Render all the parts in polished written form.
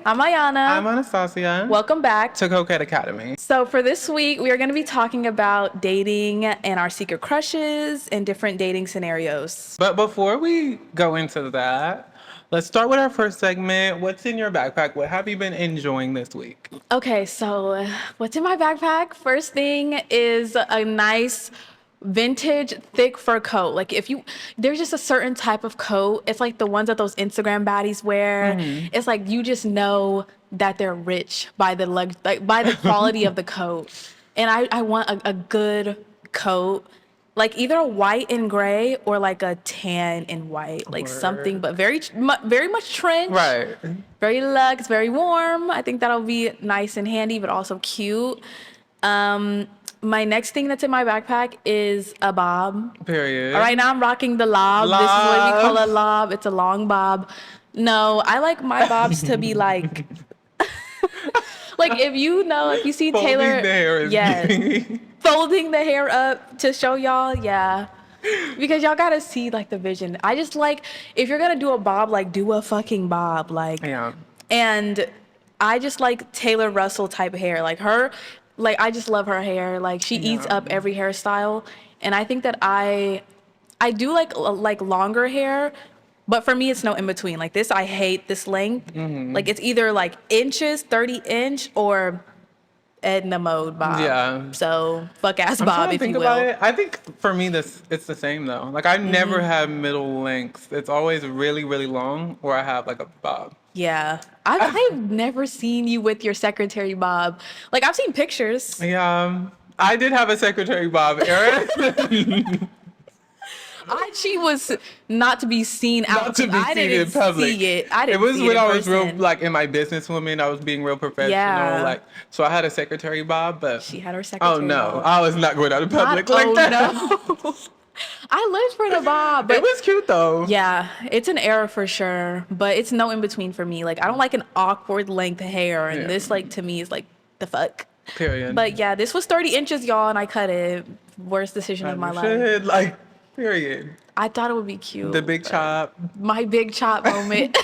I'm Ayana. I'm Anastasia. Welcome back to Coquette Academy. So for this week, we are going to be talking about dating and our secret crushes and different dating scenarios. But before we go into that, let's start with our first segment. What's in your backpack? What have you been enjoying this week? Okay, so what's in my backpack? First thing is a nice vintage thick fur coat. Like there's just a certain type of coat. It's like the ones that those Instagram baddies wear. Mm-hmm. It's like you just know that they're rich by the by the quality of the coat. And I want a good coat, like either a white and gray or like a tan and white, like something, but very much trench. Right. Very luxe, very warm. I think that'll be nice and handy, but also cute. My next thing that's in my backpack is a bob. Period. All right, now I'm rocking the lob. This is what we call a lob. It's a long bob. No, I like my bobs to be like, like if you see folding Taylor, the hair is yes, folding the hair up to show y'all, yeah. Because y'all gotta see like the vision. I just like, if you're gonna do a bob, like do a fucking bob, like. Yeah. And I just like Taylor Russell type hair, like her. Like, I just love her hair. Like, she eats up every hairstyle. And I think that I do like longer hair, but for me, it's no in between. Like this, I hate this length. Mm-hmm. Like, it's either like inches, 30 inch, or Edna mode bob. Yeah. So, fuck ass bob, if you will. About it. I think for me, it's the same though. Like, I never have middle lengths. It's always really, really long, or I have like a bob. Yeah. I've never seen you with your secretary bob. Like, I've seen pictures. Yeah. I did have a secretary bob, Erin. She was not to be seen out. Not to be seen in public. See it. I didn't see it. It was when I was person. real, like, in my businesswoman, I was being real professional. Yeah. Like, so I had a secretary bob, but. She had her secretary bob. Oh, no. I was not going out in public like that. No. I lived for the bob. But it was cute, though. Yeah, it's an era for sure, but it's no in between for me. Like, I don't like an awkward length hair, and this, like, to me is like, the fuck. Period. But yeah, this was 30 inches, y'all, and I cut it. Worst decision of my life. Like, period. I thought it would be cute. The big chop. My big chop moment.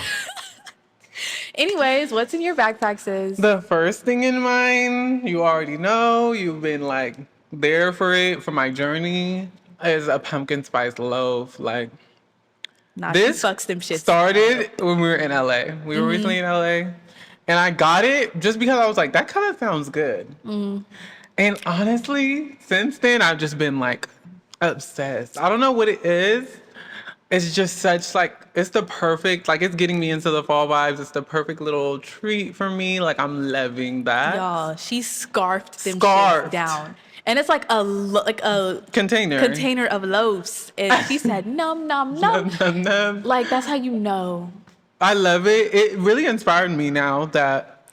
Anyways, what's in your backpack, sis? The first thing in mine, you already know, you've been, like, there for it, for my journey. Is a pumpkin spice loaf. Like, this fucks them shits started when we were in LA. We were recently in LA, and I got it just because I was like, that kind of sounds good. And honestly, since then, I've just been like obsessed. I don't know what it is. It's just such like, it's the perfect, like, it's getting me into the fall vibes. It's the perfect little treat for me. Like, I'm loving that. Y'all, she scarfed them shits down. And it's like a container of loaves. And she said, num, num, num. Num, num. Like, that's how you know. I love it. It really inspired me now that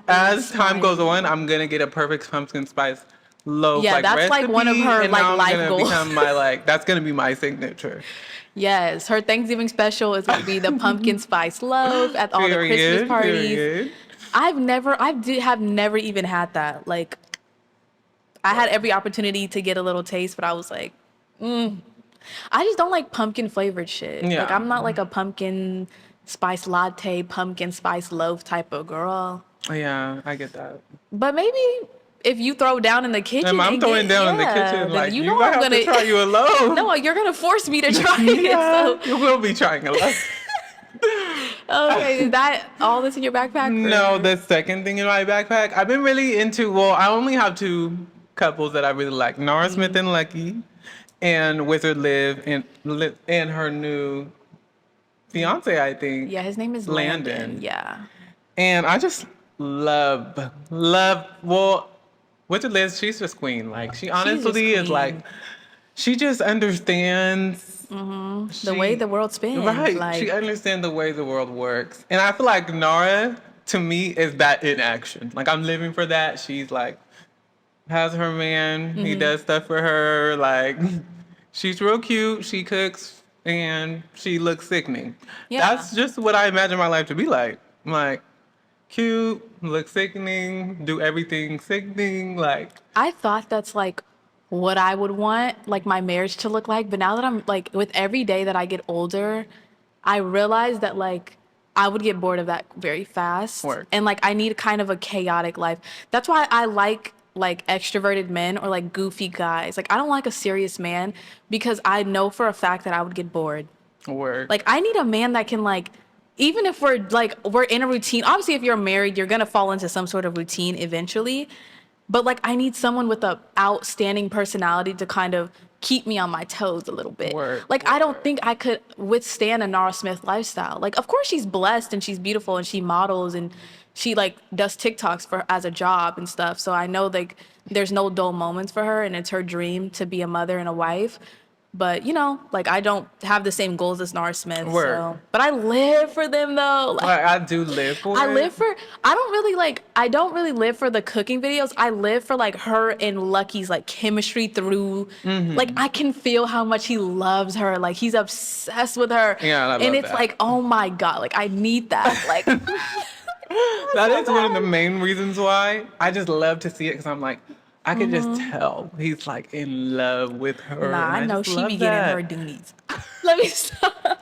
as time goes on, I'm going to get a perfect pumpkin spice loaf. Yeah, that's recipe, like one of her like life goals. Become that's going to be my signature. Yes, her Thanksgiving special is going to be the pumpkin spice loaf at all the Christmas parties. Period. I have never even had that. Like, I had every opportunity to get a little taste, but I was like, I just don't like pumpkin flavored shit. Yeah. Like, I'm not like a pumpkin spice latte, pumpkin spice loaf type of girl. Yeah, I get that. But maybe if you throw down in the kitchen, I'm throwing down in the kitchen. Like, you know, I'm gonna try you a loaf. No, you're gonna force me to try it. So. You will be trying a loaf. Okay, is that all that's in your backpack? No, the second thing in my backpack, I've been really into. Well, I only have two couples that I really like: Nara Smith and Lucky, and Wizard Liv and her new fiance, I think. Yeah, his name is Landon. Yeah. And I just love. Well, Wizard Liv, she's just queen. Like, she honestly is like, she just understands the way the world spins. Right. Like, she understands the way the world works, and I feel like Nara, to me, is that in action. Like, I'm living for that. She's like, has her man, he does stuff for her, like, she's real cute, she cooks, and she looks sickening. Yeah. That's just what I imagine my life to be like. Like, cute, look sickening, do everything sickening, like. I thought that's like what I would want, like, my marriage to look like, but now that I'm like, with every day that I get older, I realize that, like, I would get bored of that very fast. Work. And like I need kind of a chaotic life. That's why I like extroverted men or like goofy guys. Like I don't like a serious man because I know for a fact that I would get bored. Work. Like I need a man that can like, even if we're in a routine, obviously if you're married, you're gonna fall into some sort of routine eventually. But like I need someone with a outstanding personality to kind of keep me on my toes a little bit. Like I don't think I could withstand a Nara Smith lifestyle. Like of course she's blessed and she's beautiful and she models and she like does TikToks for as a job and stuff. So I know like there's no dull moments for her and it's her dream to be a mother and a wife. But you know, like I don't have the same goals as Nara Smith. So. But I live for them though. Like, I do live for it. I don't really live for the cooking videos. I live for like her and Lucky's like chemistry through. Like I can feel how much he loves her. Like he's obsessed with her. Yeah, I love and it's that. like, oh my God, like I need that. Like that is one of the main reasons why I just love to see it because I'm like, I could just tell he's like in love with her. Nah, I know she be that. getting her doonies. Let me stop.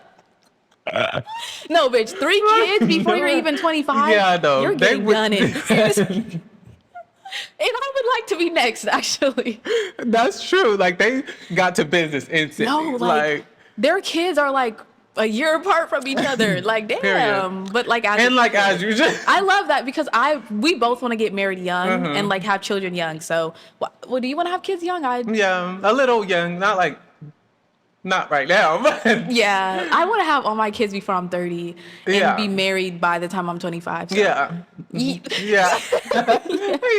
No, bitch, 3 kids before you're even 25. Yeah, no, you're getting done in. And I would like to be next, actually. That's true. Like they got to business instantly. No, like their kids are like a year apart from each other. Like damn. Period. But like as you just I love that because we both want to get married young and like have children young. So what do you want to have kids young? Yeah, a little young, not right now, but yeah, I want to have all my kids before I'm 30 and be married by the time I'm 25. So. Yeah. Yeah.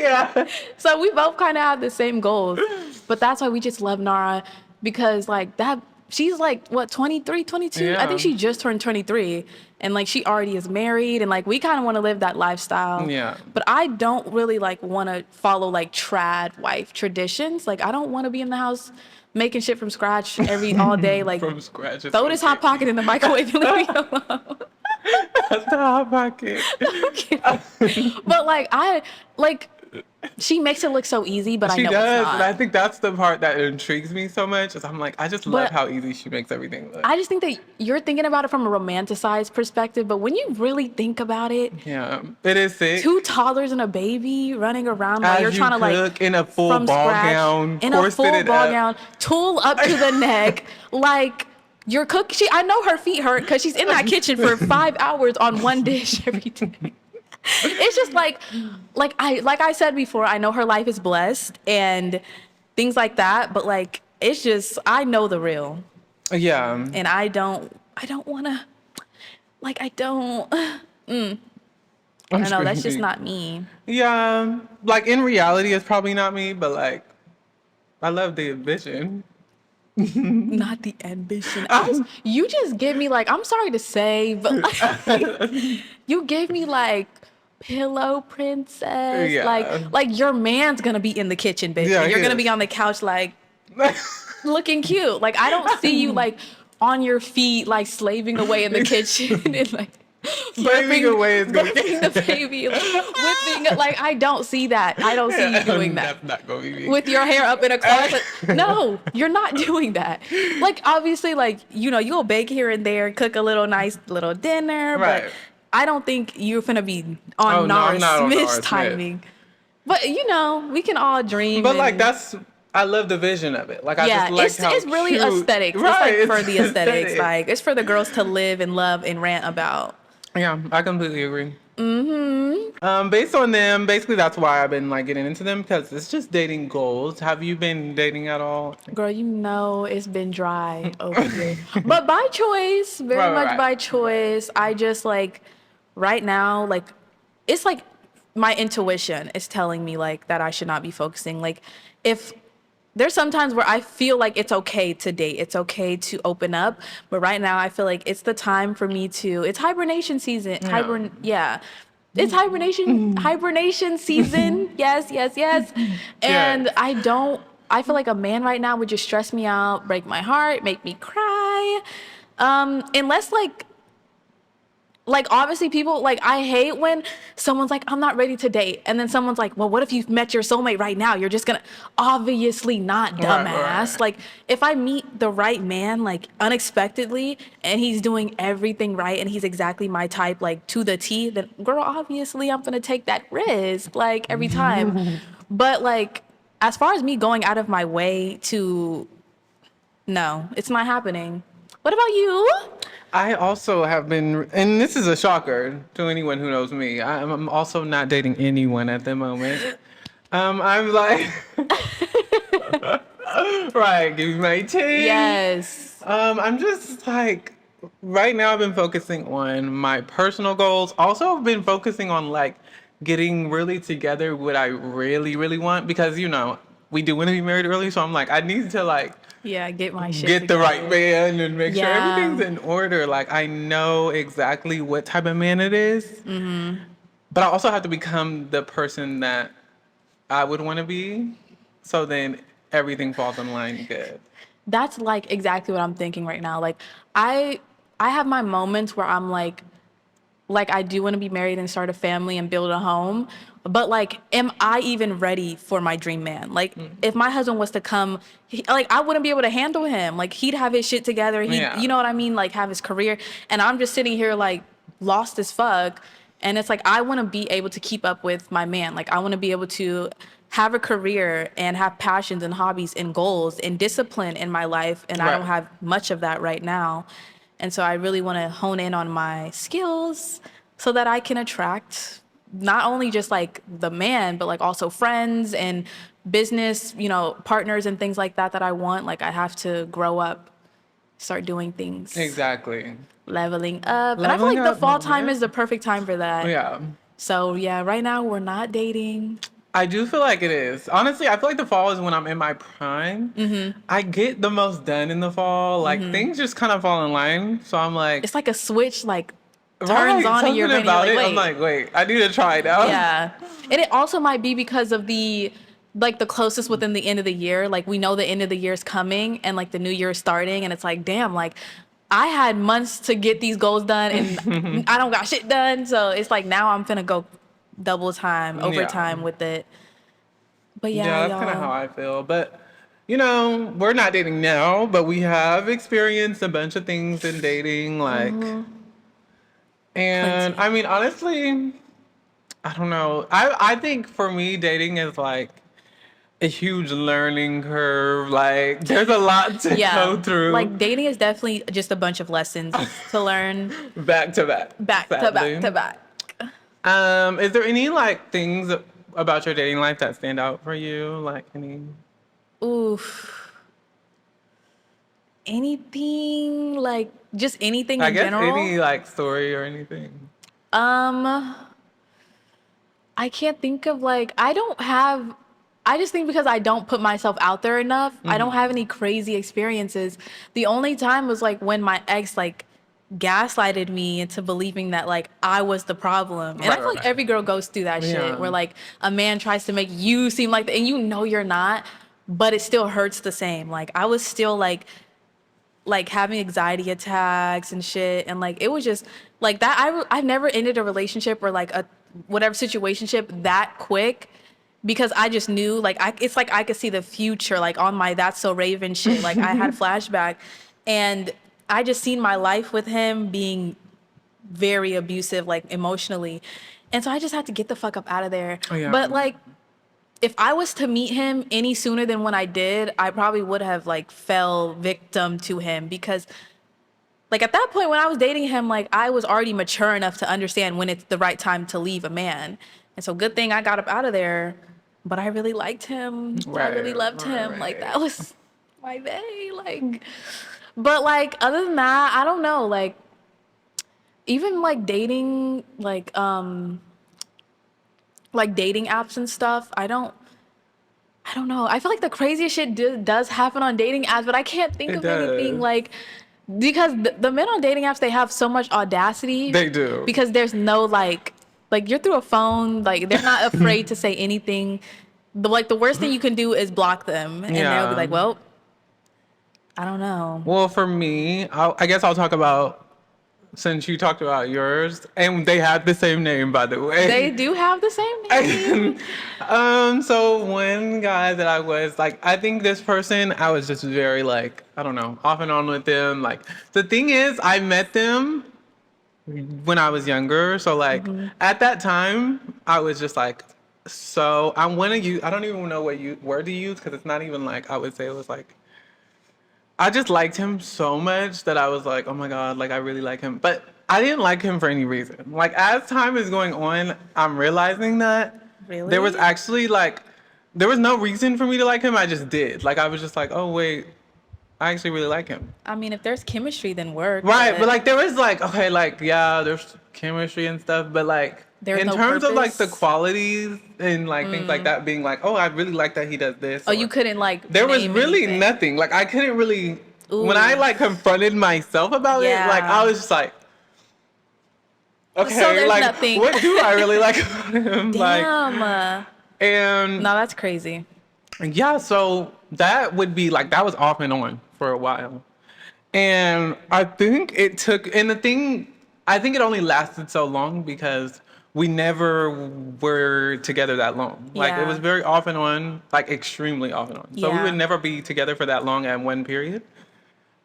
Yeah. So we both kind of have the same goals, but that's why we just love Nara because like that. She's like, what, 23, 22? Yeah. I think she just turned 23. And like she already is married. And like we kind of want to live that lifestyle. Yeah. But I don't really like want to follow like trad wife traditions. Like I don't want to be in the house making shit from scratch all day. Like from scratch. Throw this Hot Pocket in the microwave and leave me alone. That's the Hot Pocket. Okay. But like she makes it look so easy, but I know it's not. And I think that's the part that intrigues me so much. Is I'm like, I just love how easy she makes everything look. I just think that you're thinking about it from a romanticized perspective, but when you really think about it, yeah, it is sick. 2 toddlers and a baby running around while you're trying to like in a full ball gown, in a full ball gown, tulle up to the neck, like. You're cooking. I know her feet hurt because she's in that kitchen for 5 hours on one dish every day. It's just like I said before, I know her life is blessed and things like that, but like it's just I know the real. Yeah. And I don't want to like I don't I don't know, that's just not me. Yeah. Like in reality it's probably not me, but like I love the vision. Not the ambition. You just give me like, I'm sorry to say, but like, you gave me like pillow princess. Yeah. Like your man's gonna be in the kitchen, bitch. Yeah, and you're gonna be on the couch like looking cute. Like I don't see you like on your feet, like slaving away in the kitchen and like slaving away is gonna burping the baby, like, whipping. Like I don't see that. I don't see you doing that. That's not gonna be me. With your hair up in a closet. No, you're not doing that. Like obviously, like you know, you'll bake here and there, cook a nice little dinner, right. but I don't think you're gonna be on Nara Smith's timing. But you know, we can all dream. But like I love the vision of it. Like I just like how it's really cute. aesthetics. Right, it's like for the aesthetics. aesthetic. Like it's for the girls to live and love and rant about. Yeah, I completely agree. Based on them, basically that's why I've been like getting into them because it's just dating goals. Have you been dating at all? Girl, you know it's been dry over here. But by choice, very much by choice. I just like right now, like it's like my intuition is telling me like that I should not be focusing. Like if there's sometimes where I feel like it's okay to date. It's okay to open up. But right now I feel like it's the time for me to, it's hibernation season. Yeah. It's hibernation season. Yes. And I feel like a man right now would just stress me out, break my heart, make me cry. Unless like like, obviously people, like, I hate when someone's like, I'm not ready to date. And then someone's like, well, what if you've met your soulmate right now? You're just gonna, obviously not, dumbass. Right. Like, if I meet the right man, like, unexpectedly, and he's doing everything right, and he's exactly my type, like, to the T, then, girl, obviously I'm gonna take that risk, like, every time. But, like, as far as me going out of my way to, no, it's not happening. What about you? I also have been, and this is a shocker to anyone who knows me. I'm also not dating anyone at the moment. I'm like, right, give me my tea. Yes. I'm just like, right now I've been focusing on my personal goals. Also, I've been focusing on like getting really together what I really, really want because, you know, we do want to be married early. So I'm like, I need to like, Yeah, get my shit get the together. right man and make sure Yeah. everything's in order. Like I know exactly what type of man it is, but I also have to become the person that I would want to be. So then everything falls in line good. That's like exactly what I'm thinking right now. Like I have my moments where I'm like I do want to be married and start a family and build a home, but like am I even ready for my dream man? Like if my husband was to come, like I wouldn't be able to handle him. Like he'd have his shit together. Yeah. You know what I mean? Like have his career, and I'm just sitting here like lost as fuck. And it's like I want to be able to keep up with my man. Like I want to be able to have a career and have passions and hobbies and goals and discipline in my life, and I Right. don't have much of that right now. And so I really want to hone in on my skills so that I can attract not only just like the man, but like also friends and business, you know, partners and things like that that I want. Like I have to grow up, start doing things, Exactly. leveling up. And I feel Leveling like the up, fall my time man. is the perfect time for that. Yeah. So yeah, right now we're not dating. I do feel like it is. Honestly, I feel like the fall is when I'm in my prime. I get the most done in the fall. Like things just kind of fall in line. So I'm like, It's like a switch, like turns right, on and you're something ready. about Like, it. wait. I'm like, wait, I need to try it out. Yeah. And it also might be because of the like the closest within the end of the year. Like we know the end of the year is coming and like the new year is starting, and it's like, damn, like I had months to get these goals done and I don't got shit done. So it's like now I'm finna go double time, overtime with it. But Yeah, that's kind of how I feel. But, you know, we're not dating now, but we have experienced a bunch of things in dating. Like, and Plenty. I mean, honestly, I don't know. I think for me, dating is like a huge learning curve. Like, there's a lot to go through. Like dating is definitely just a bunch of lessons to learn Back to back. back to sadly. back to back. Is there any like things about your dating life that stand out for you? Like any? Oof. Anything like just anything I in guess general? any like story or anything. I can't think of like I just think because I don't put myself out there enough, I don't have any crazy experiences. The only time was like when my ex like gaslighted me into believing that like I was the problem. And I feel like every girl goes through that shit where like a man tries to make you seem like and you know you're not, but it still hurts the same. Like I was still like having anxiety attacks and shit, and like it was just like that. I've never ended a relationship or like a whatever situationship that quick because I just knew like it's like I could see the future like on my That's So Raven shit. Like I had flashback, and I just seen my life with him being very abusive like emotionally, and so I just had to get the fuck up out of there. But like if I was to meet him any sooner than when I did, I probably would have like fell victim to him because like at that point when I was dating him, like I was already mature enough to understand when it's the right time to leave a man. And so good thing I got up out of there, but I really liked him. I really loved him. Like that was my bae. Like, but like other than that, I don't know. Like even like dating, like dating apps and stuff, I don't know. I feel like the craziest shit does happen on dating apps, but I can't think of anything like because the men on dating apps, they have so much audacity. They do. Because there's no like you're through a phone, like they're not afraid to say anything. The worst thing you can do is block them, and they'll be like, well, I don't know. Well, for me, I guess I'll talk about since you talked about yours, and they had the same name, by the way. They do have the same name. So one guy that I was like, I think this person, I was just very like, I don't know, off and on with them. Like, the thing is, I met them when I was younger. So like, at that time, I was just like, so I want to use, I don't even know what word to use, because it's not even like, I would say it was like, I just liked him so much that I was like, oh my God, like I really like him. But I didn't like him for any reason. Like, as time is going on, I'm realizing that Really? there was actually like, there was no reason for me to like him. I just did. Like, I was just like, oh wait, I actually really like him. I mean, if there's chemistry, then work. Right, but like there was like, okay, like yeah, there's chemistry and stuff, but like There's in no terms of like the purpose? qualities and like things like that, being like, oh, I really like that he does this. Oh, or- you couldn't like. There was name really anything. nothing. Like I couldn't really. When Ooh. I like confronted myself about it, like Yeah. I was just like, okay, So there's like nothing. what do I really like about him? Like, Damn. and No, that's crazy. yeah, so that would be like that was off and on for a while. And I think it took, and the thing, I think it only lasted so long because we never were together that long. Like it Yeah. was very off and on, like extremely off and on. So we Yeah. would never be together for that long at one period.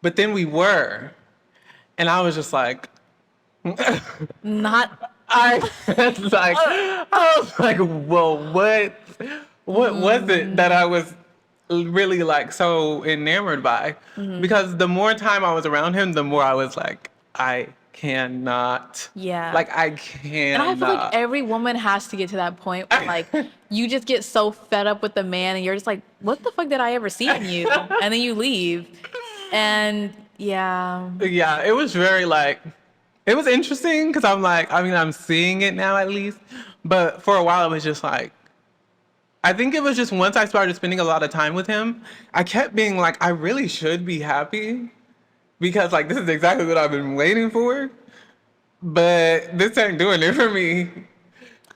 But then we were. And I was just like, Not. I was like, well, what was it that I was really like so enamored by? Because the more time I was around him, the more I was like, I cannot. Yeah. Like I And cannot. I feel like every woman has to get to that point where like you just get so fed up with the man and you're just like, what the fuck did I ever see in you? And then you leave. And yeah. Yeah, it was very like, it was interesting because I'm like, I mean, I'm seeing it now at least. But for a while, it was just like, I think it was just once I started spending a lot of time with him, I kept being like, I really should be happy because like this is exactly what I've been waiting for. But this ain't doing it for me.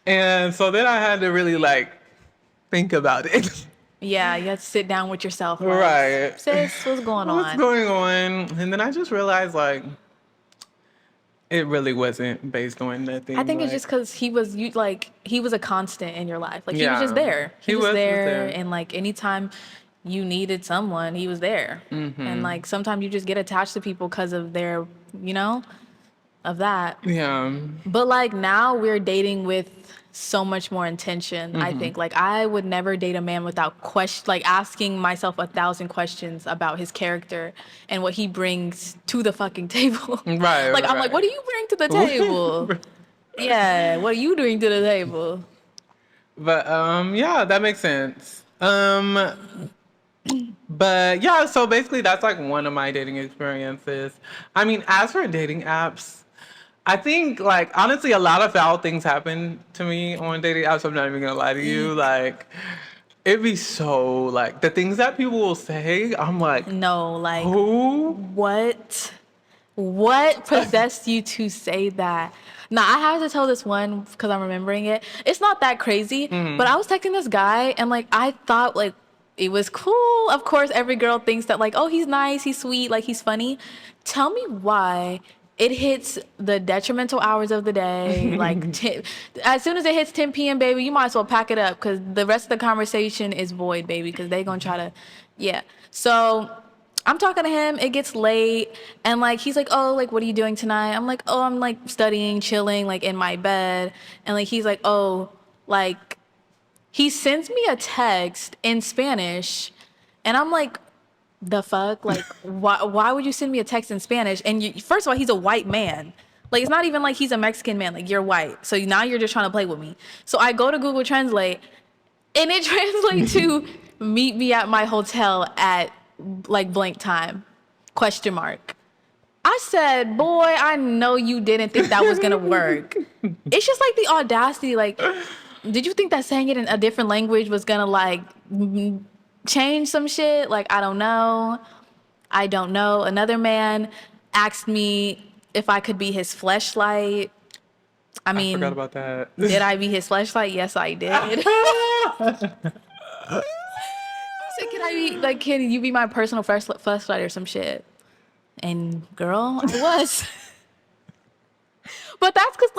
And so then I had to really like think about it. Yeah, you have to sit down with yourself. Like, Right. sis, what's going on? What's going on? And then I just realized like it really wasn't based on nothing. I think it's like- just because he was he was a constant in your life. Like he was Yeah. just there. He, He was was there, there. and like anytime you needed someone, he was there. Mm-hmm. And like sometimes you just get attached to people because of their, of that. Yeah. But like now we're dating with so much more intention. I think like I would never date a man without asking myself 1,000 questions about his character and what he brings to the fucking table. Right. Like I'm like, right. what do you bring to the table? Yeah, what are you doing to the table? But yeah, that makes sense. But yeah, so basically that's like one of my dating experiences. I mean, as for dating apps, I think like honestly a lot of foul things happen to me on dating apps. I'm not even gonna lie to you. Like it'd be so like the things that people will say, I'm like, No, like who? what possessed you to say that? Now I have to tell this one because I'm remembering it. It's not that crazy, but I was texting this guy and like I thought like it was cool. Of course, every girl thinks that like, oh, he's nice, he's sweet, like he's funny. Tell me why it hits the detrimental hours of the day. Like as soon as it hits 10 p.m., baby, you might as well pack it up because the rest of the conversation is void, baby, because they gonna try to, yeah. So I'm talking to him, it gets late, and like he's like, oh, like what are you doing tonight? I'm like, oh, I'm like studying, chilling, like in my bed. And like he's like, oh, like he sends me a text in Spanish, and I'm like, the fuck? Like why would you send me a text in Spanish? And first of all, he's a white man. Like it's not even like he's a Mexican man, like you're white. So now you're just trying to play with me. So I go to Google Translate and it translates to meet me at my hotel at like blank time, ? I said, boy, I know you didn't think that was gonna work. It's just like the audacity. Like, did you think that saying it in a different language was gonna like change some shit? Like, I don't know. Another man asked me if I could be his fleshlight. I mean, I forgot about that. did I be his fleshlight? Yes, I did. I said, can you be my personal fleshlight or some shit? And girl, I was. But that's because,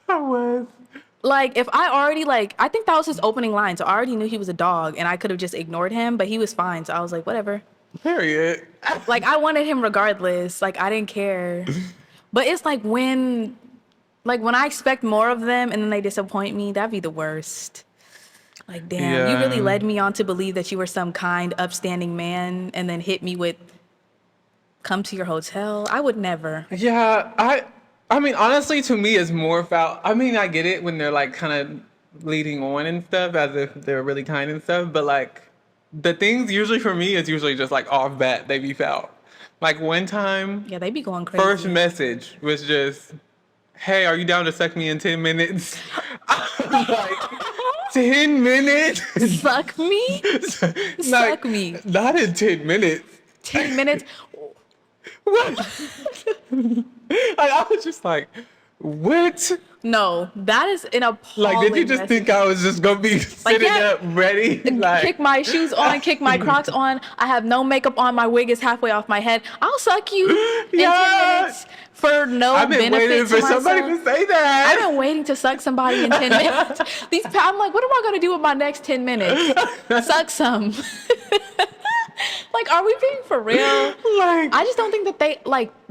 I was. if I already, I think that was his opening line. So I already knew he was a dog and I could have just ignored him, but he was fine. So I was like, whatever. Period. I wanted him regardless. I didn't care. But it's when I expect more of them and then they disappoint me, that'd be the worst. Damn, you really led me on to believe that you were some kind, upstanding man and then hit me with, come to your hotel. I would never. Yeah, I mean, honestly, to me, it's more foul. I mean, I get it when they're kind of leading on and stuff, as if they're really kind and stuff. But the things usually for me is usually just off bat, they be foul. One time, Yeah, they be going crazy. first message was just, "Hey, are you down to suck me in 10 minutes?" I'm 10 minutes? Suck me? Suck me. Not in 10 minutes. 10 minutes? What? I was just what? No, that is an appalling Did you just think I was just gonna be sitting up ready? Kick my shoes on, kick my Crocs on. I have no makeup on. My wig is halfway off my head. I'll suck you in 10 minutes for no I've been benefit waiting to for myself. somebody to say that. I've been waiting to suck somebody in 10 minutes. I'm what am I gonna do with my next 10 minutes? Suck some. Are we being for real? I just don't think that they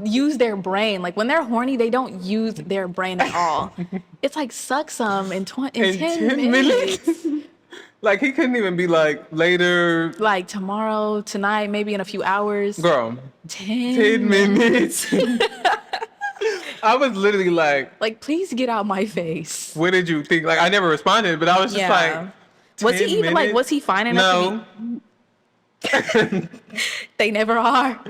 use their brain. When they're horny, they don't use their brain at all. It's suck some in 10 minutes. He couldn't even be later. Tomorrow, tonight, maybe in a few hours. Girl. 10 minutes. I was literally please get out my face. What did you think? I never responded, but I was just was he even minutes? was he fine enough to be? They never are.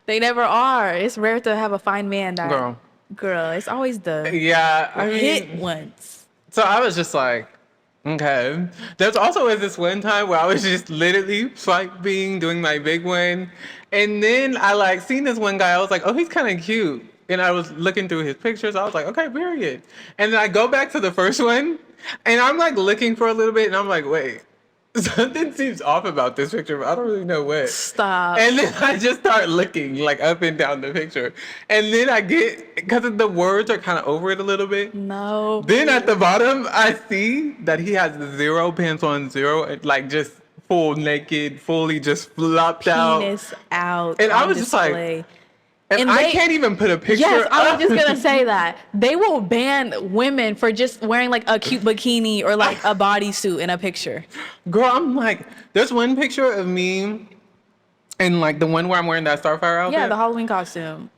They never are. It's rare to have a fine man that girl. It's always the hit once. So I was just okay. There's also this one time where I was just literally swiping, doing my big one, and then I seen this one guy. I was oh, he's kind of cute, and I was looking through his pictures. I was okay, period. And then I go back to the first one, and I'm looking for a little bit, and I'm wait. Something seems off about this picture, but I don't really know what. Stop. And then I just start looking up and down the picture. And then I get, because the words are kind of over it a little bit. No. Then at the bottom, I see that he has 0 pants on, 0, just full naked, fully just flopped out. Penis out. And I was display. just and I can't even put a picture. Yes, I was just gonna say that they will ban women for just wearing a cute bikini or a bodysuit in a picture. Girl, I'm there's one picture of me, and the one where I'm wearing that Starfire outfit. Yeah, the Halloween costume.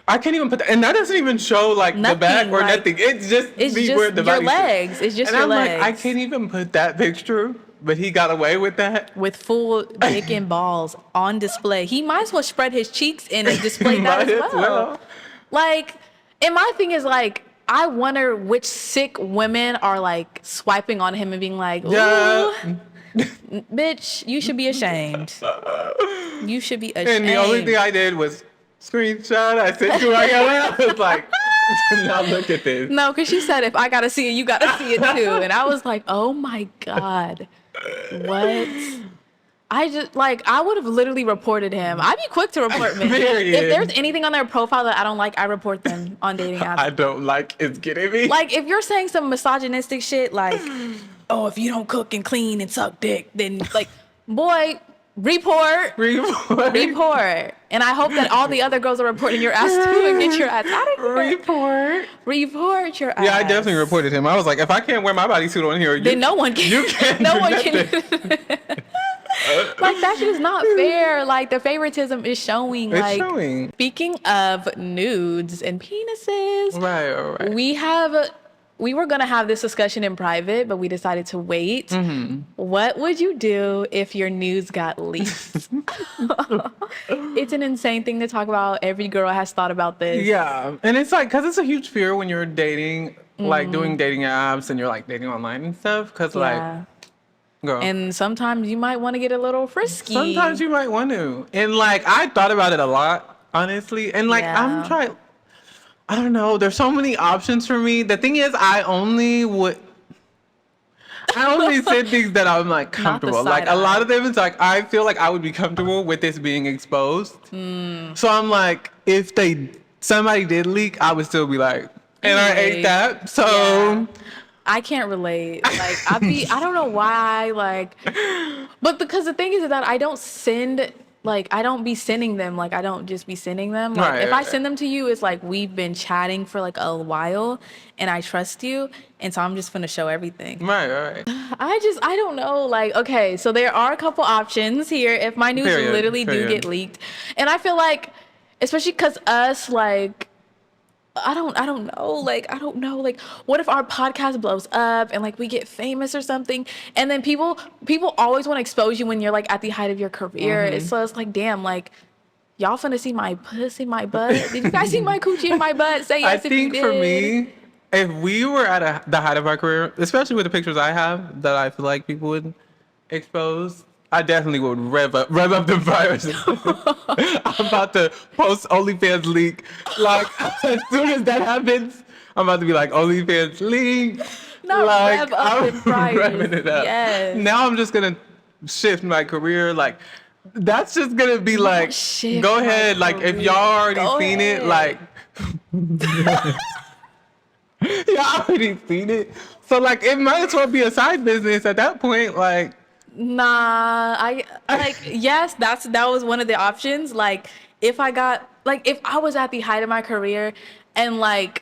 I can't even put that, and that doesn't even show nothing, the back or nothing. It's just me wearing the your bodysuit. legs. It's just and your I'm legs. I can't even put that picture. But he got away with that. With full dick and balls on display. He might as well spread his cheeks and display that as well. And my thing is I wonder which sick women are swiping on him and being ooh, yeah. bitch, you should be ashamed. You should be ashamed. And the only thing I did was screenshot. I sent to ayana. I was now look at this. No, because she said if I gotta see it, you gotta see it too. And I was oh my God. What? I just I would have literally reported him. I'd be quick to report men. Period. If there's anything on their profile that I don't like, I report them on dating apps. I don't it's getting me. If you're saying some misogynistic shit oh, if you don't cook and clean and suck dick, then boy, report. And I hope that all the other girls are reporting your ass too and get your ass out of here. Report your ass. Yeah, I definitely reported him. I was if I can't wear my bodysuit on here, then no one can. You can't. No one nothing. can. That shit is not fair. The favoritism is showing. It's showing. Speaking of nudes and penises, right. We were gonna have this discussion in private, but we decided to wait. Mm-hmm. What would you do if your nudes got leaked? It's an insane thing to talk about. Every girl has thought about this. Yeah, and it's because it's a huge fear when you're dating, doing dating apps and you're dating online and stuff. Because girl. And sometimes you might want to get a little frisky. Sometimes you might want to, and I thought about it a lot, honestly, and I'm trying. I don't know. There's so many options for me. The thing is, I only said things that I'm comfortable. A lot of them, it's I feel I would be comfortable with this being exposed. So I'm if they somebody did leak, I would still be like, and I ate Anyway, that. So yeah. I can't relate. Like I don't know why, like, but because the thing is that I don't send, like, I don't be sending them, like, I don't just be sending them. Like, if I right, send them to you, it's like we've been chatting for like a while and I trust you. And so I'm just gonna show everything. right. I don't know. Like, okay, so there are a couple options here if my news literally do get Period. leaked. And I feel like, especially because us, like, I don't know. Like, I don't know. Like, what if our podcast blows up and like we get famous or something? And then people always want to expose you when you're like at the height of your career. So it's like, damn, like y'all finna see my pussy, my butt. Did you guys see my coochie and my butt? Say I yes if you think for did. me, if we were at the height of our career, especially with the pictures I have that I feel like people would expose, I definitely would rev up the virus. I'm about to post OnlyFans leak. Like, as soon as that happens, I'm about to be like, OnlyFans leak. Not like, rev up I'm the price. revving it up. Yes. Now I'm just going to shift my career. Like, that's just going to be like, shift go my ahead. Like, if career. y'all already Go seen it, ahead. like, y'all already seen it. So, like, it might as well be a side business at that point. Like, Nah, I like yes, that was one of the options. Like if I was at the height of my career and like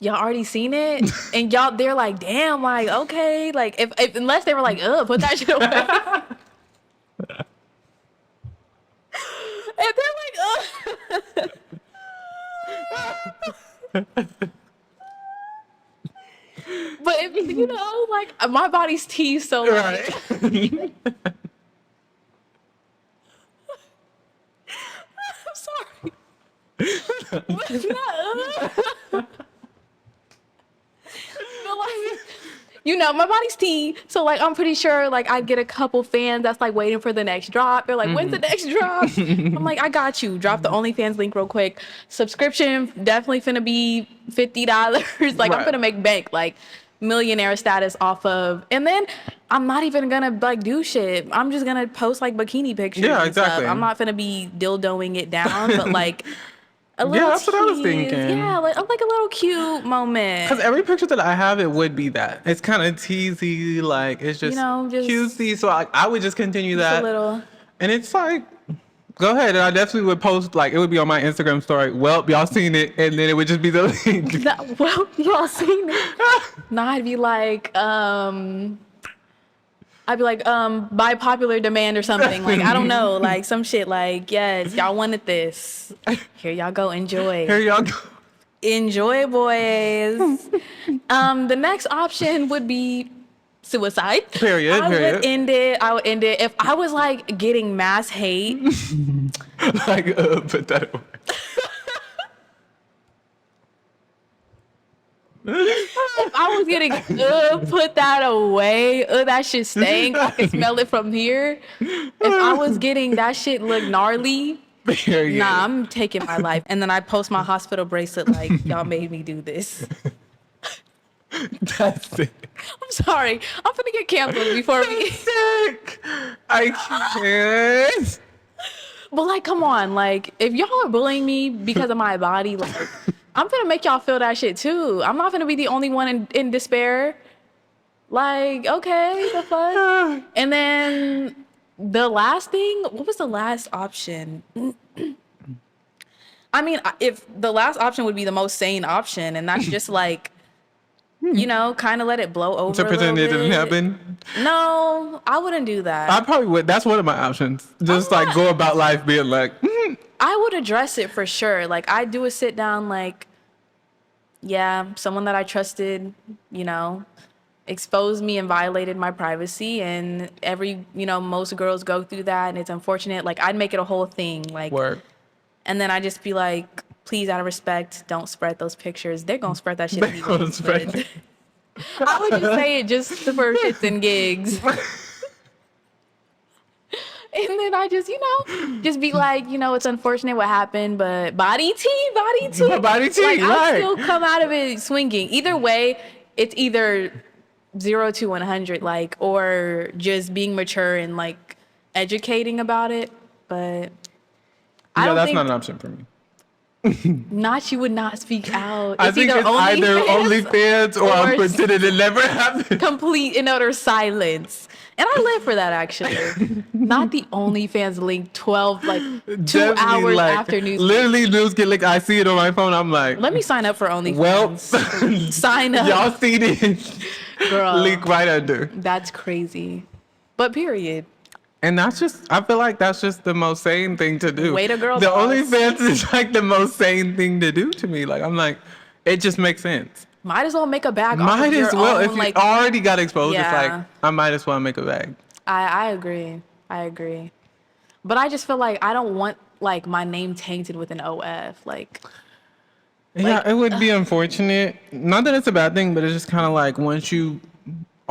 y'all already seen it and they're like, damn, like okay, like if unless they were like, put that shit away. And they're like, but if you know, like my body's tea, so like right. I'm sorry. But like, you know, my body's tea, so like I'm pretty sure like I get a couple fans that's like waiting for the next drop. They're like, when's the next drop? I'm like, I got you. Drop the OnlyFans link real quick. Subscription definitely finna be $50. Like I'm Right. finna make bank, like millionaire status off of, and then I'm not even gonna like do shit. I'm just gonna post like bikini pictures. Yeah, and exactly. Stuff. I'm not gonna be dildoing it down, but like a little that's what I was tease. thinking. Yeah, like a little cute moment. Because every picture that I have, it would be that. It's kind of teasy, like it's just, just cutesy. So I would just continue just that. a little. And it's like, go ahead. And I definitely would post, like, it would be on my Instagram story. Well, y'all seen it. And then it would just be the link. Well, y'all seen it. No, I'd be like, by popular demand or something. Like, I don't know, like some shit like, yes, y'all wanted this. Here y'all go, enjoy. Here y'all go. Enjoy, boys. The next option would be suicide. Period. I would end it if I was like getting mass hate. Like, put that away. If I was getting put that away, that shit stank. I can smell it from here. If I was getting that shit look gnarly, Period. nah, I'm taking my life. And then I post my hospital bracelet like y'all made me do this. That's it. I'm sorry. I'm gonna get canceled before we. Sick. I can't. But like, come on, like if y'all are bullying me because of my body, like I'm gonna make y'all feel that shit too. I'm not gonna be the only one in despair. Like, okay, the fuck. And then the last thing, what was the last option? I mean, if the last option would be the most sane option, and that's just like, you know, kind of let it blow over. To pretend it didn't happen? No, I wouldn't do that. I probably would. That's one of my options. Just like go about life being like, I would address it for sure. Like I do a sit down, like, yeah, someone that I trusted, you know, exposed me and violated my privacy, and most girls go through that, and it's unfortunate. Like I'd make it a whole thing, like, word. And then I just be like, please, out of respect, don't spread those pictures. They're gonna spread that shit. They're gonna spread it. I would just say it just for shits and gigs. And then I just, just be like, it's unfortunate what happened, but body tea. Body tea, like, right. I'll still come out of it swinging. Either way, it's either 0 to 100, like, or just being mature and like educating about it. But I don't that's think not an option for me. Not you would not speak out. I think it's either OnlyFans or I'm pretending it never happened. Complete and utter silence. And I live for that, actually. Not the OnlyFans link 12, like, 2 Definitely, hours like, after news. Literally, news get leaked. I see it on my phone. I'm like, let me sign up for OnlyFans. Well, sign up. Y'all see this. Girl. Leak right under. That's crazy. But period. And that's just, I feel like that's just the most sane thing to do. Way to girl The boss. OnlyFans is like the most sane thing to do to me. Like, I'm like, it just makes sense. Might as well make a bag. Might as well. Own, if you like, already got exposed, yeah. It's like, I might as well make a bag. I agree. I agree. But I just feel like I don't want, like, my name tainted with an OF. Like, yeah, it would be unfortunate. Not that it's a bad thing, but it's just kind of like once you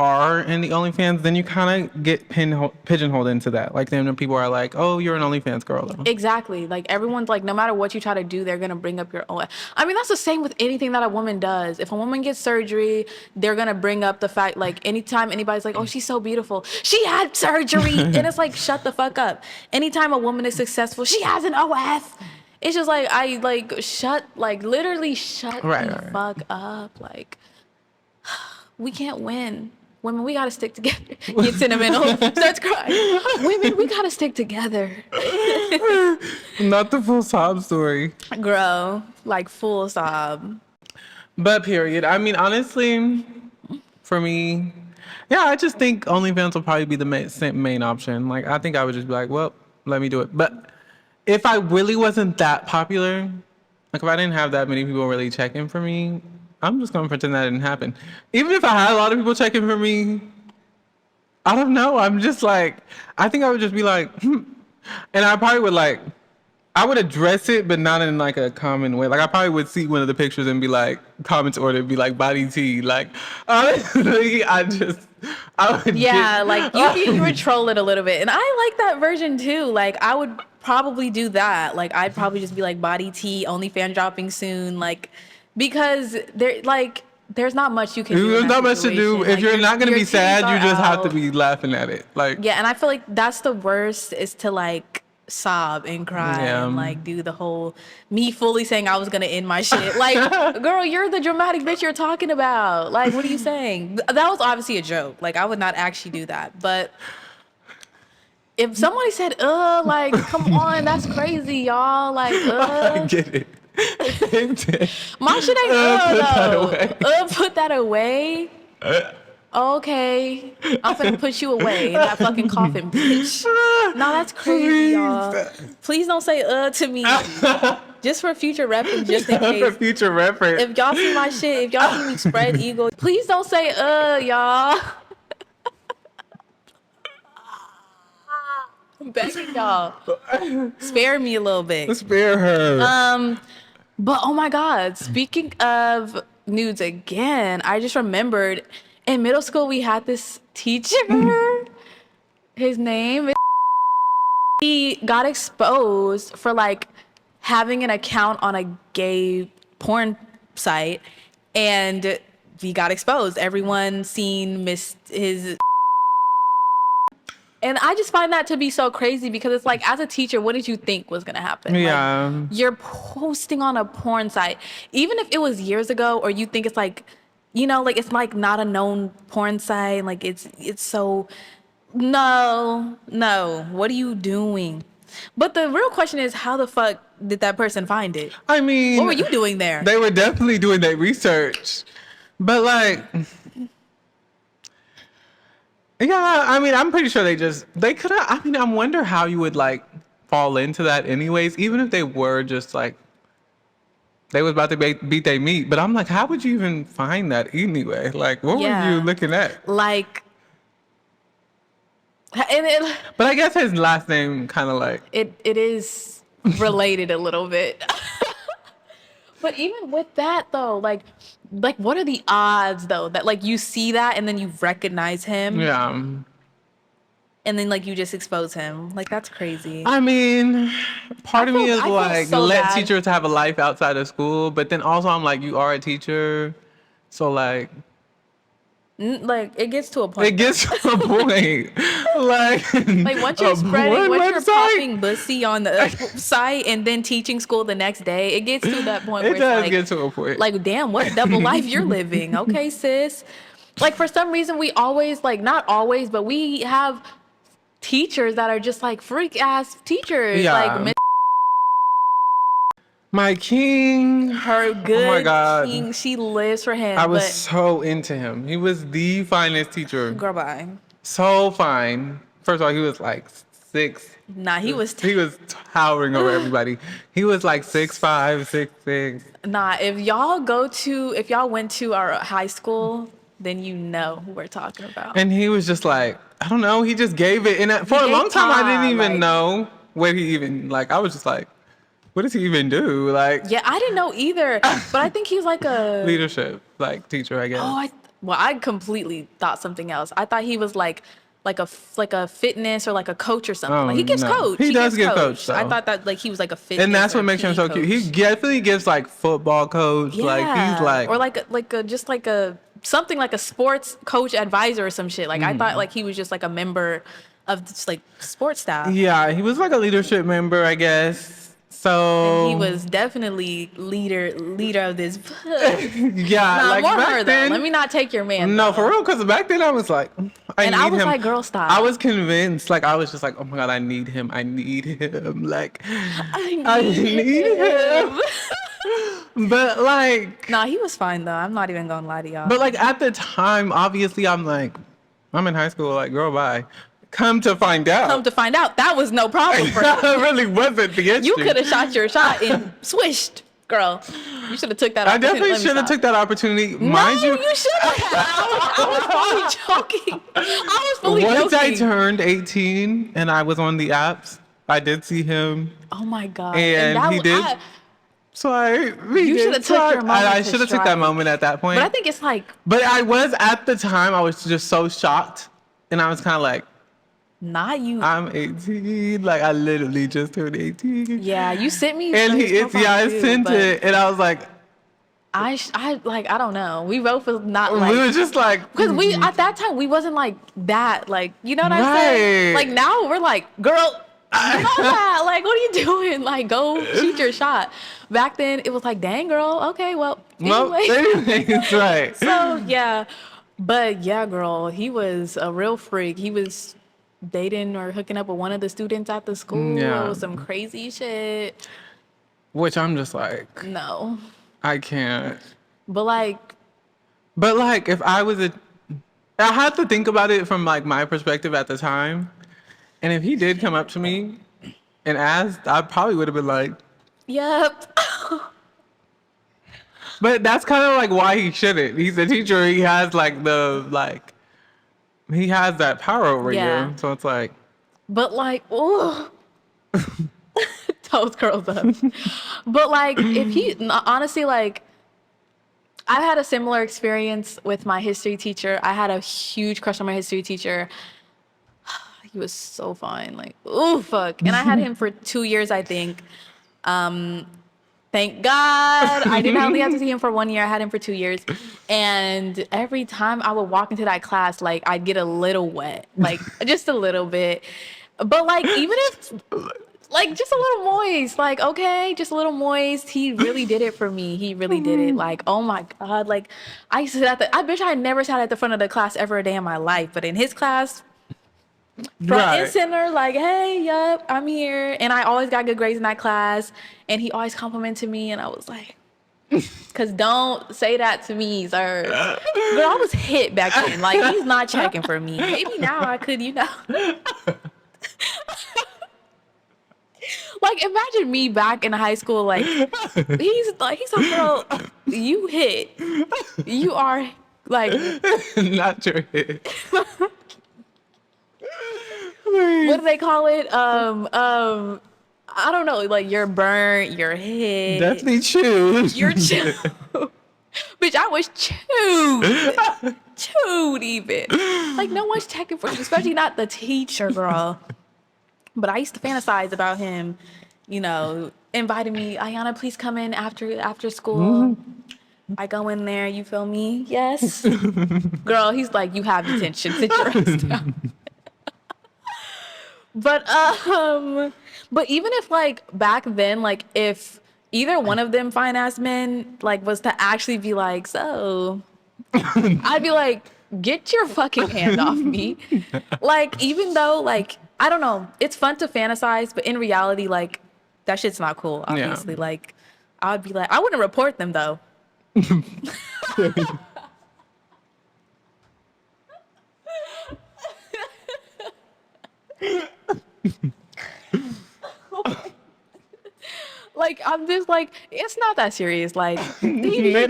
are in the OnlyFans, then you kind of get pigeonholed into that. Like then people are like, "Oh, you're an OnlyFans girl." Though. Exactly. Like everyone's like, no matter what you try to do, they're gonna bring up your own. I mean, that's the same with anything that a woman does. If a woman gets surgery, they're gonna bring up the fact, like anytime anybody's like, "Oh, she's so beautiful. She had surgery," and it's like, shut the fuck up. Anytime a woman is successful, she has an OF. It's just like literally shut the fuck up. Like we can't win. Women, we gotta stick together. Get sentimental. Starts crying. Women, we gotta stick together. Not the full sob story. Girl, like full sob. But period. I mean, honestly, for me, yeah, I just think OnlyFans will probably be the main option. Like, I think I would just be like, well, let me do it. But if I really wasn't that popular, like if I didn't have that many people really checking for me, I'm just gonna pretend that didn't happen. Even if I had a lot of people checking for me, I don't know. I'm just like, I think I would just be like, And I probably would like, I would address it, but not in like a common way. Like I probably would see one of the pictures and be like, comments order, be like body tea. Like, honestly, I would. Yeah, like you would troll it a little bit. And I like that version too. Like I would probably do that. Like I'd probably just be like body tea, OnlyFans dropping soon. Like, because there's not much you can do. There's not much to do. If you're not gonna be sad, you just have to out. be laughing at it. Like yeah, and I feel like that's the worst is to like sob and cry and like do the whole me fully saying I was gonna end my shit. Like, girl, you're the dramatic bitch you're talking about. Like, what are you saying? That was obviously a joke. Like, I would not actually do that. But if somebody said, like, come on, that's crazy, y'all. Like, I get it. My shit ain't put that away. Okay, I'm finna put you away in that fucking coffin, bitch. No, that's crazy, y'all. Please don't say to me. Just for future reference, just in case. For future reference. If y'all see my shit, if y'all see me spread eagle, please don't say y'all. I'm begging y'all. Spare me a little bit. Spare her. But oh my God, speaking of nudes again, I just remembered in middle school we had this teacher. His name is. He got exposed for like having an account on a gay porn site, and he got exposed. Everyone seen missed his. And I just find that to be so crazy because it's like, as a teacher, what did you think was going to happen? Yeah. Like, you're posting on a porn site. Even if it was years ago, or you think it's like, you know, like it's like not a known porn site. Like it's so, no. What are you doing? But the real question is, how the fuck did that person find it? I mean, what were you doing there? They were definitely doing that research. But like... Yeah, I mean, I'm pretty sure they could have, I mean, I wonder how you would, like, fall into that anyways, even if they were just, like, they was about to beat their meat. But I'm like, how would you even find that anyway? Like, what were you looking at? Like, but I guess his last name kind of like... It is related a little bit. But even with that, though, like, what are the odds, though, that, like, you see that and then you recognize him? Yeah. And then, like, you just expose him. Like, that's crazy. I mean, part of me is like, so let bad. teachers have a life outside of school. But then also I'm like, you are a teacher. So, like, Like, it gets to a point. It gets to a point. Like, once you're porn once you're website? popping bussy on the site and then teaching school the next day, it gets to that point It where does it's get to a point. like, damn, what double life you're living. Okay, sis. Like, for some reason, we always, like, not always, but we have teachers that are just, like, freak-ass teachers. Yeah. Like, My king. her good Oh my God. king, she lives for him. I was but, so into him. He was the finest teacher. girl, bye. So fine. First of all, he was like 6. Nah, he was towering over everybody. He was like 6'5", 6'6". Nah, if y'all went to our high school, then you know who we're talking about. And he was just like, I don't know, he just gave it. And for a long time, I didn't even know what he even, like, I was just like, what does he even do? Like, Yeah, I didn't know either, but I think he's like a leadership, like, teacher, I guess. I completely thought something else. I thought he was like a fitness or like a coach or something. Like, he gives coach. He does gives give coach, though. I thought that like he was like a fitness. And that's or what makes him so PE cute. He coach. definitely gives like football coach. Yeah. Like he's like, or something like a sports coach advisor or some shit. Like I thought like he was just like a member of just like sports staff. yeah, he was like a leadership member, I guess. So And he was definitely leader of this. yeah, Nah, like more back her then, though. Let me not take your man. no, though. for real, because back then I was like, I was like, girl, stop. I was convinced, like I was just like, oh my God, I need him. Like, I need him. But like, Nah, he was fine though. I'm not even gonna lie to y'all. but like at the time, obviously, I'm like, I'm in high school, like, girl, bye. Come to find out, that was no problem for that you. really wasn't the issue. You could have shot your shot and swished, girl. You should have took that. I definitely should have took that opportunity. Mind No, you, you should have. I was fully joking. I was fully once I joking. turned 18 and I was on the apps, I did see him. Oh my God. And he did. So You should have took your moment. I should have took that moment at that point. But I think it's like, But I was at the time. I was just so shocked, and I was kind of like, not you. I'm 18. Like I literally just turned 18. Yeah, you sent me. And I too, sent it, and I was like, I don't know. We both was not like. we were just like, Because we at that time we wasn't like that. Like, you know what I'm saying? Right. Like now we're like, girl, get on that. Like, what are you doing? Like, go shoot your shot. Back then it was like, dang, girl. Okay, well, anyway. That's right. So yeah, but yeah, girl, he was a real freak. He was dating or hooking up with one of the students at the school. Yeah. It was some crazy shit. Which I'm just like, No, I can't. but like, If I was I had to think about it from like my perspective at the time. And if he did come up to me and asked, I probably would have been like, yep. but that's kind of like why he shouldn't. He's a teacher. He has like he has that power over Yeah. you. So it's like, But like, oh, toes curls up. But like, if he honestly, like, I've had a similar experience with my history teacher. I had a huge crush on my history teacher. He was so fine. Like, oh fuck. And I had him for 2 years, I think. Thank God. I did not only have to see him for 1 year. I had him for 2 years. And every time I would walk into that class, like I'd get a little wet, like just a little bit. But like, even if like just a little moist, like, okay, just a little moist. He really did it for me. He really did it. Like, oh my God. Like I bet I never sat at the front of the class ever a day in my life. But in his class, front and center, like, hey, yup, I'm here. And I always got good grades in that class. And he always complimented me. And I was like, because don't say that to me, sir. Girl, I was hit back then. Like, he's not checking for me. Maybe now I could, you know. Like, imagine me back in high school. Like, he's like, girl, you hit. You are, like. not your hit. What do they call it? I don't know. Like, you're burnt, you're hit. Definitely choose. You're chewed. Bitch, I was chewed. Chewed even. Like, no one's checking for you, especially not the teacher, girl. But I used to fantasize about him, you know, inviting me, Ayana, please come in after school. I go in there, you feel me? Yes. Girl, he's like, you have detention. Sit your ass down. But even if like back then, like if either one of them fine ass men like was to actually be like, so I'd be like, get your fucking hand off me. Like, even though like, I don't know, it's fun to fantasize, but in reality, like that shit's not cool, obviously. Yeah. Like I would be like, I wouldn't report them though. Like I'm just like, it's not that serious. Like no,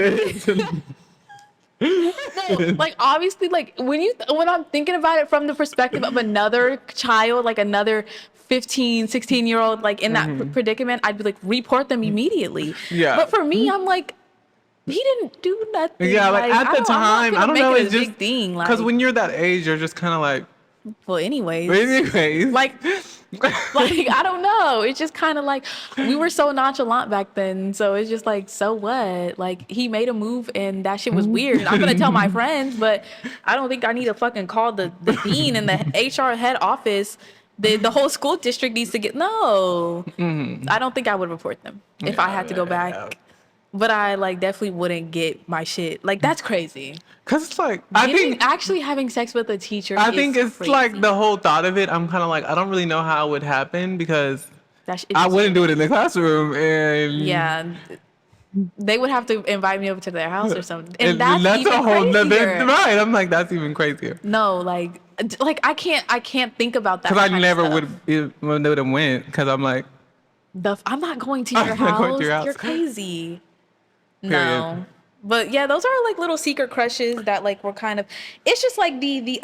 like obviously, like when I'm thinking about it from the perspective of another child, like another 15, 16-year-old, like in that predicament, I'd be like, report them immediately. Yeah. But for me, I'm like, he didn't do nothing. Yeah, like at the time, I don't know, it's just thing. because Like, when you're that age, you're just kind of like, well, anyways, like, like I don't know. It's just kind of like we were so nonchalant back then. So it's just like, so what? Like he made a move and that shit was weird. I'm gonna tell my friends, but I don't think I need to fucking call the dean and the HR head office. The whole school district needs to get no. I don't think I would report them if I had to go back. Yeah. But I like definitely wouldn't get my shit. Like that's crazy. Cause it's like I think actually having sex with a teacher. I think it's crazy. like the whole thought of it. I'm kind of like I don't really know how it would happen because I just wouldn't do it in the classroom and yeah. They would have to invite me over to their house or something, and that's even a whole crazier. right. I'm like that's even crazier. No, like I can't think about that. Because I never would have went because I'm like I'm not going to your house. Going to your house. You're crazy. Period. No, but yeah, those are like little secret crushes that like were kind of. It's just like the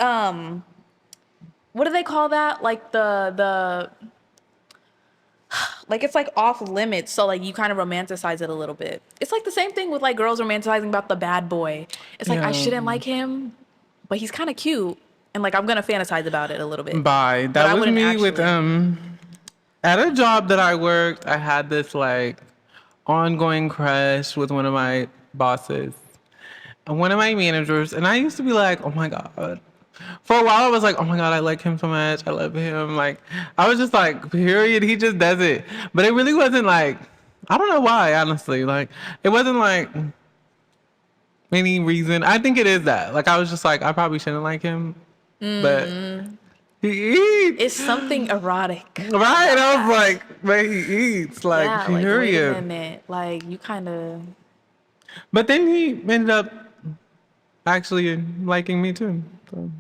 what do they call that? Like the like it's like off limits, so like you kind of romanticize it a little bit. It's like the same thing with like girls romanticizing about the bad boy. It's like I shouldn't like him, but he's kind of cute, and like I'm gonna fantasize about it a little bit. That was me with at a job that I worked, I had this like ongoing crush with one of my bosses and one of my managers, and I used to be like, oh my god. For a while, I was like, oh my god, I like him so much. I love him. Like, I was just like, period. He just does it. But it really wasn't like, I don't know why, honestly. Like, it wasn't like any reason. I think it is that. Like, I was just like, I probably shouldn't like him. But he eats. It's something erotic. Right? I was like, but he eats. Like, yeah, period. Like, wait a minute. Like, you kind of. But then he ended up actually liking me too. So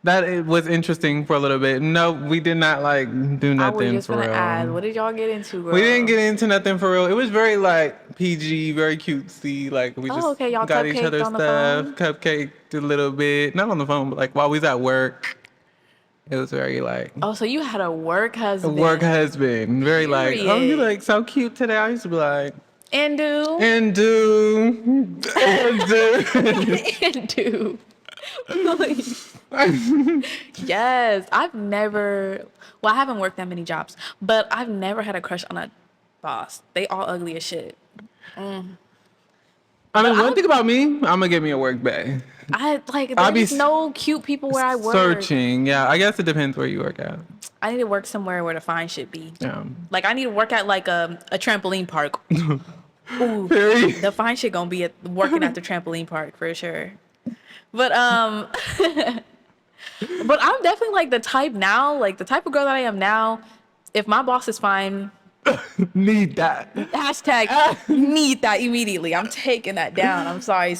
that it was interesting for a little bit. No, we did not like do nothing I was just for gonna real. ask, what did y'all get into, girl? We didn't get into nothing for real. It was very like PG, very cutesy. Like we just y'all got each other on the stuff, phone? cupcaked a little bit. Not on the phone, but like while we was at work. It was very like Oh, so you had a work husband. a work husband. Very like, oh, you Period. like so cute today. I used to be like, And do. and do. And do. Please. Yes. I've never, well, I haven't worked that many jobs, but I've never had a crush on a boss. They all ugly as shit. I mean, one thing about me, I'm gonna get me a work bag. There's no cute people where I work. Searching, yeah. I guess it depends where you work at. I need to work somewhere where the fine should be. Yeah. Like I need to work at like a trampoline park. Ooh, Period. the fine shit gonna be working at the trampoline park for sure. But but I'm definitely like the type now, like the type of girl that I am now. If my boss is fine, Need that. hashtag need that immediately. I'm taking that down. I'm sorry.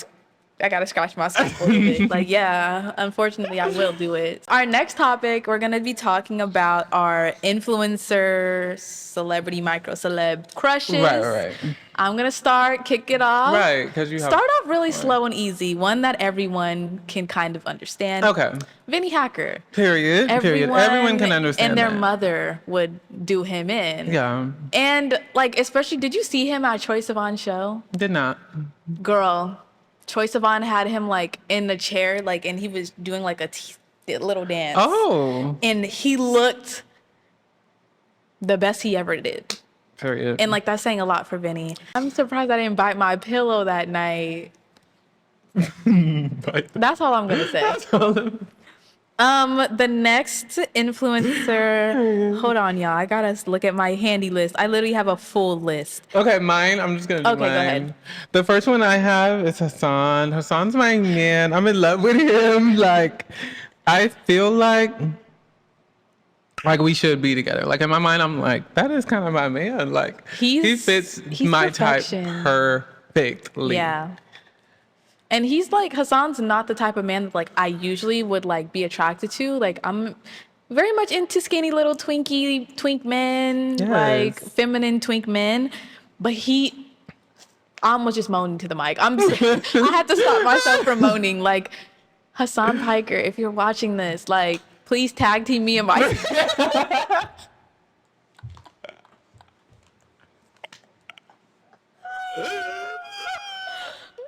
I gotta scratch myself a little bit. Like, yeah, unfortunately, I will do it. Our next topic, we're gonna be talking about our influencer, celebrity, micro celeb crushes. Right. I'm gonna kick it off. Right, because you start off really slow and easy. One that everyone can kind of understand. Okay. Vinny Hacker. Period. Everyone can understand and their that. mother would do him in. Yeah. And like, especially, did you see him at Troye Sivan show? Did not. Girl, Troye Sivan had him like in the chair, like, and he was doing like a little dance. Oh. And he looked the best he ever did. Period. And like that's saying a lot for Vinny. I'm surprised I didn't bite my pillow that night. That's all I'm gonna say. The next influencer. Hold on, y'all. I gotta look at my handy list. I literally have a full list. Okay, mine. I'm just gonna do Okay, mine. go ahead. The first one I have is Hassan. Hassan's my man. I'm in love with him. Like, I feel like we should be together. Like in my mind, I'm like, that is kind of my man. Like he fits my perfection. type perfectly. Yeah. And he's like, Hassan's not the type of man that like I usually would like be attracted to. Like I'm very much into skinny little twink men, Yes. like feminine twink men. But I almost just moaning to the mic. I had to stop myself from moaning. Like Hassan Piker, if you're watching this, like please tag team me and my.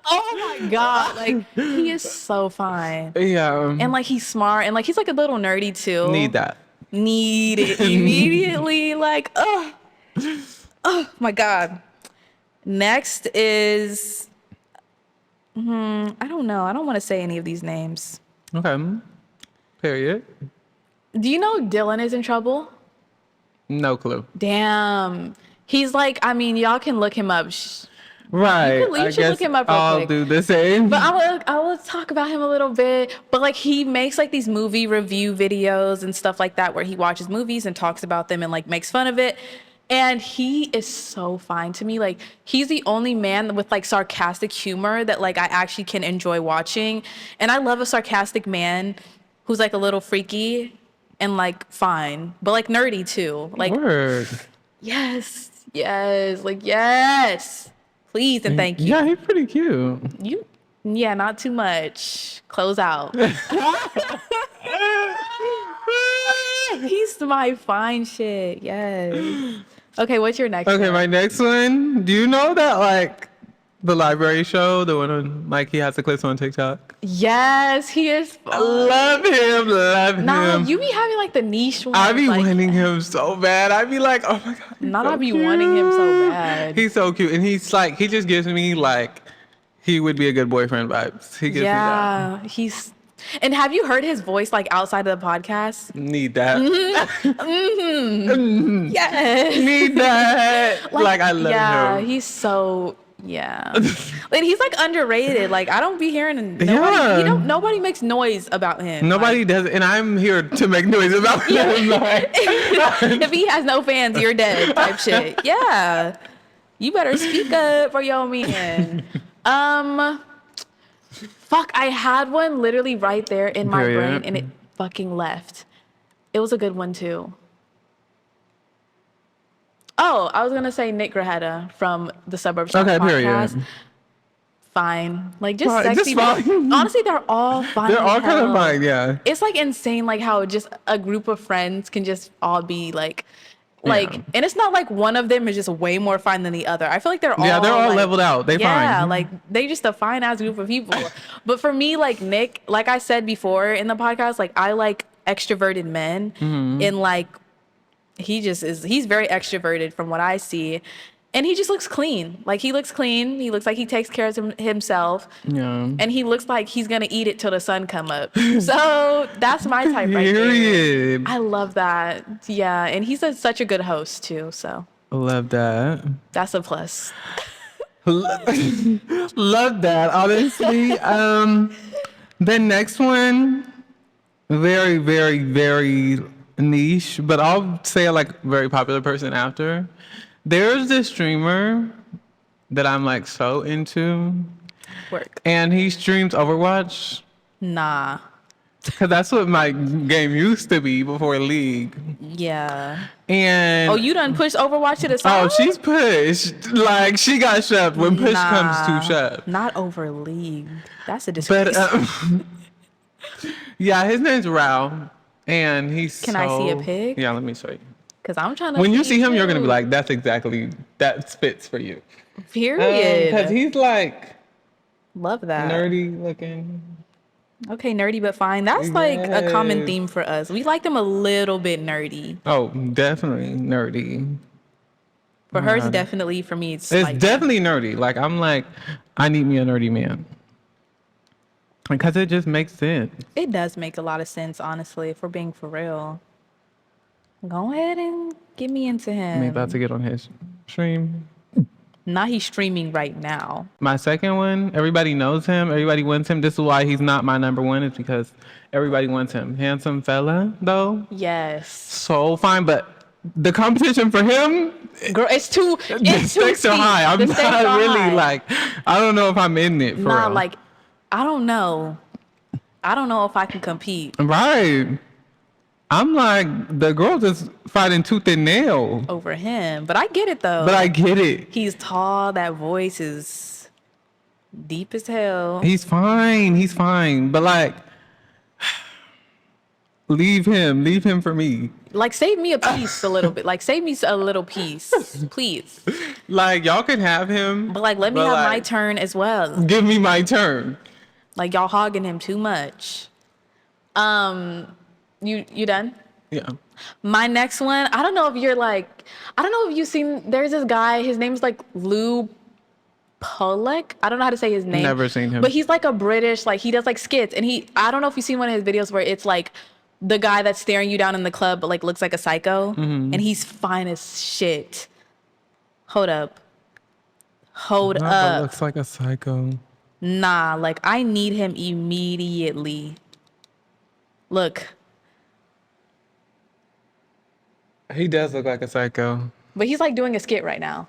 Oh my God. Like, he is so fine. Yeah. And like, he's smart. And like, he's like a little nerdy too. Need that. Need it immediately. Like, oh my God. Next is, I don't know. I don't want to say any of these names. Okay. Period. Do you know Dylan is in trouble? No clue. Damn. He's like, I mean, y'all can look him up. Right. You should look him up real I'll quick. do the same. But I will talk about him a little bit. But like he makes like these movie review videos and stuff like that where he watches movies and talks about them and like makes fun of it. And he is so fine to me. Like he's the only man with like sarcastic humor that like I actually can enjoy watching. And I love a sarcastic man who's like a little freaky and like fine, but like nerdy too. Like Word. Yes. Like yes. Please and thank you. Yeah, he's pretty cute. Yeah, not too much. Close out. He's my fine shit. Yes. Okay, what's your next Okay, one? my next one. Do you know that like the library show, the one on like he has the clips on TikTok? Yes, he is fun. I love him. Nah, you be having like the niche ones. I be like, wanting him so bad. I be like, oh my God. Not so I be cute. wanting him so bad. He's so cute. And he's like, he just gives me like, he would be a good boyfriend vibes. He gives me that. He's. And have you heard his voice like outside of the podcast? Need that. Yes. Need that. Like I love him. Yeah, he's so. Yeah, and he's like underrated. Like I don't be hearing nobody. Yeah. Nobody makes noise about him. Nobody does, and I'm here to make noise about him. Like, if he has no fans, you're dead. Type shit. Yeah, you better speak up for your man. Fuck, I had one literally right there in my brain, and it fucking left. It was a good one too. Oh, I was gonna say Nick Grajeda from the Suburbs Talk podcast. Period. Fine, like just Fine, sexy. just fine. Honestly, they're all fine. They're all kind of fine, yeah. It's like insane, like how just a group of friends can just all be like, Yeah. and it's not like one of them is just way more fine than the other. I feel like they're all like, leveled out. They fine. Yeah, like they just a fine ass group of people. But for me, like Nick, like I said before in the podcast, like I like extroverted men, and like he's very extroverted from what I see. And he just looks clean. Like he looks clean. He looks like he takes care of himself. Yeah. And he looks like he's gonna eat it till the sun come up. So that's my type right there. I love that. Yeah. And he's such a good host too. So I love that. That's a plus. Love that. Honestly. The next one, very, very, very niche, but I'll say like very popular person after. There's this streamer that I'm like so into. Work. And he streams Overwatch. Nah. Cause that's what my game used to be before League. Yeah. And you done pushed Overwatch to the side? Oh, she's pushed. Like she got shoved when push comes to shove. Not over League. That's a disgrace. But yeah, his name's Rao, and he's. Can I see a pic? Yeah, let me show you. Cause I'm trying to. When you see him, you're gonna be like, that fits for you. Period. Cause he's like. Love that. Nerdy looking. Okay, nerdy but fine. That's like a common theme for us. We like them a little bit nerdy. Oh, definitely nerdy. For hers, definitely. For me, it's It's spicy. definitely nerdy. Like, I'm like, I need me a nerdy man. Because it just makes sense. It does make a lot of sense, honestly, if we're being for real. Go ahead and get me into I'm about to him. get on his stream. Not he's streaming right now. My second one, everybody knows him. Everybody wants him. This is why he's not my number one. It's because everybody wants him. Handsome fella, though. Yes. So fine, but the competition for him, Girl, it's too the stakes are high. I'm not really like, I don't know if I'm in it for real. like, I don't know. I don't know if I can compete Right. I'm like, the girl just fighting tooth and nail. over him. But I get it, though. But I get it. He's tall. That voice is deep as hell. He's fine. He's fine. But like, leave him for me. Like, save me a piece a little bit. Like, save me a little piece, please. Like, y'all can have him. But, like, let me have my turn as well. Give me my turn. Like, y'all hogging him too much. You done? Yeah. My next one, I don't know if you're like, I don't know if you've seen, there's this guy, his name's like Lou Polek. I don't know how to say his name. Never seen him. But he's like a British, like he does like skits. And I don't know if you've seen one of his videos where it's like the guy that's staring you down in the club, but like looks like a psycho. Mm-hmm. And he's fine as shit. Hold up. Looks like a psycho. Nah, like I need him immediately. Look. He does look like a psycho. But he's like doing a skit right now.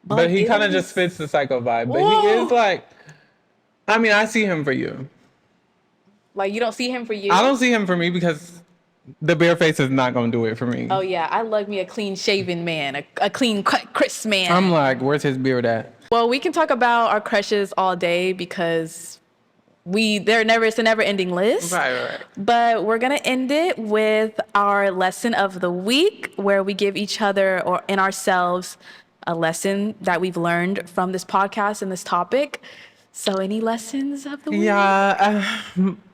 But he kind of just fits the psycho vibe. But he is like, I mean, I see him for you. Like, you don't see him for you? I don't see him for me because the bare face is not going to do it for me. Oh, yeah. I love me a clean-shaven man, a clean, crisp man. I'm like, where's his beard at? Well, we can talk about our crushes all day because it's a never-ending list. Right. But we're going to end it with our lesson of the week, where we give each other or in ourselves a lesson that we've learned from this podcast and this topic. So any lessons of the week? Yeah,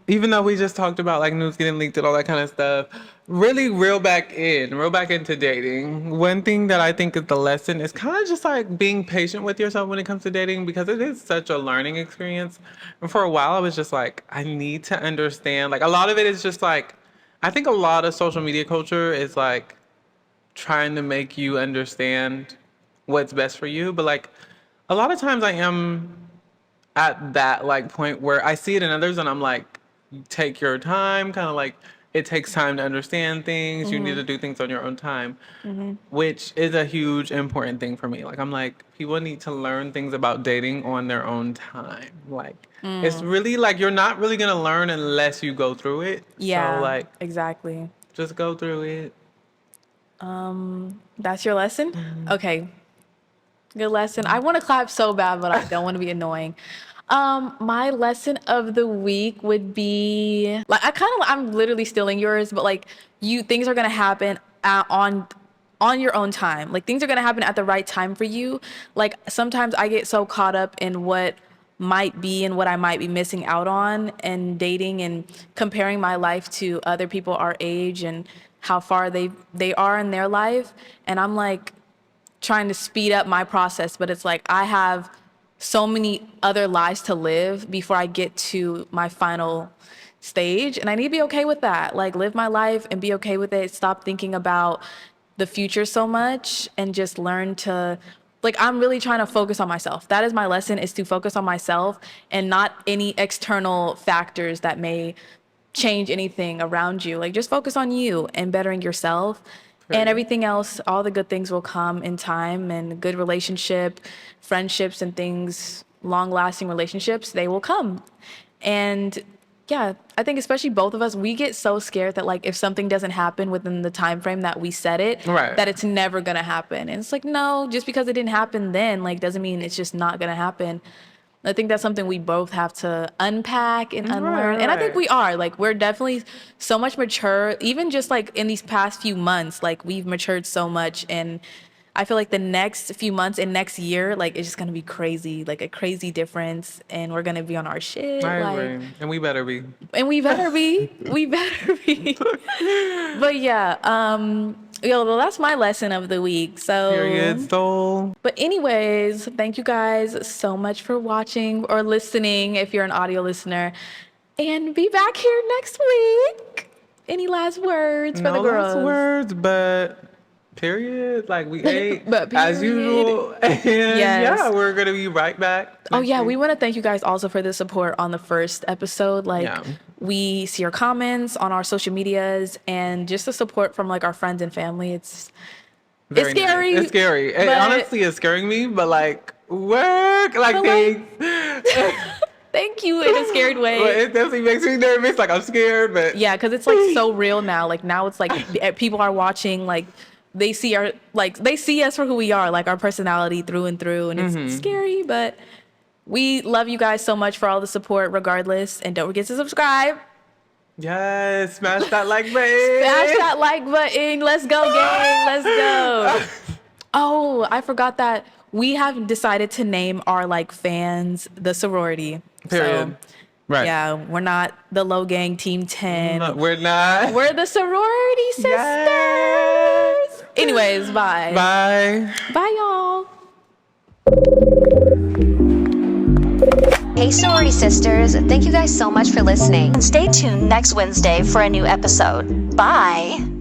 even though we just talked about like news getting leaked and all that kind of stuff, really reel back into dating. One thing that I think is the lesson is kind of just like being patient with yourself when it comes to dating, because it is such a learning experience. And for a while I was just like, I need to understand. Like a lot of it is just like, I think a lot of social media culture is like trying to make you understand what's best for you. But like a lot of times I am at that like point where I see it in others and I'm like, take your time, kind of like it takes time to understand things. You need to do things on your own time, which is a huge important thing for me. Like I'm like, people need to learn things about dating on their own time. Like it's really like you're not really gonna learn unless you go through it. Yeah, so like exactly. just go through it. That's your lesson? Okay. Good lesson. I want to clap so bad, but I don't want to be annoying. My lesson of the week would be like I'm literally stealing yours, but like things are gonna happen on your own time. Like things are gonna happen at the right time for you. Like sometimes I get so caught up in what might be and what I might be missing out on and dating and comparing my life to other people our age and how far they are in their life, and I'm like trying to speed up my process, but it's like I have so many other lives to live before I get to my final stage, and I need to be okay with that. Like live my life and be okay with it. Stop thinking about the future so much and just learn to, like, I'm really trying to focus on myself. That is my lesson, is to focus on myself and not any external factors that may change anything around you. Like just focus on you and bettering yourself. Right. And everything else, all the good things will come in time, and good relationship, friendships and things, long-lasting relationships, they will come. And yeah, I think especially both of us, we get so scared that like if something doesn't happen within the time frame that we set it, right, that it's never gonna happen. And it's like, no, just because it didn't happen then, like doesn't mean it's just not gonna happen. I think that's something we both have to unpack and unlearn. Right. And I think we are. Like, we're definitely so much mature. Even just, like, in these past few months, like, we've matured so much. And I feel like the next few months and next year, like, it's just going to be crazy. Like, a crazy difference. And we're going to be on our shit. I agree. And we better be. And we better be. We better be. But, yeah, Yo, well, that's my lesson of the week. So, Period, soul. but anyways, thank you guys so much for watching or listening if you're an audio listener. And be back here next week. Any last words for the girls? No last words, but period. Like we ate But as period. usual. And yeah, we're gonna be right back. Oh yeah, week. we want to thank you guys also for the support on the first episode. Like Yeah. we see your comments on our social medias and just the support from like our friends and family. It's Very scary. Nice. It's scary. It but- honestly is scaring me, but like work, like things. Thank you in a scared way. But it definitely makes me nervous. Like I'm scared, but Yeah, because it's like so real now. Like now it's like people are watching, like they see us for who we are, like our personality through and through, and it's scary, but we love you guys so much for all the support regardless, and don't forget to subscribe. yes, smash that like button. Smash that like button. Let's go, gang. Let's go. Oh, I forgot that we have decided to name our like fans the sorority. Period. So, Right. yeah, we're not the Low Gang Team 10. No, we're not. We're the sorority sisters. Yes. Anyways, bye. Bye. Bye, y'all. Hey, sorority sisters. Thank you guys so much for listening. And stay tuned next Wednesday for a new episode. Bye.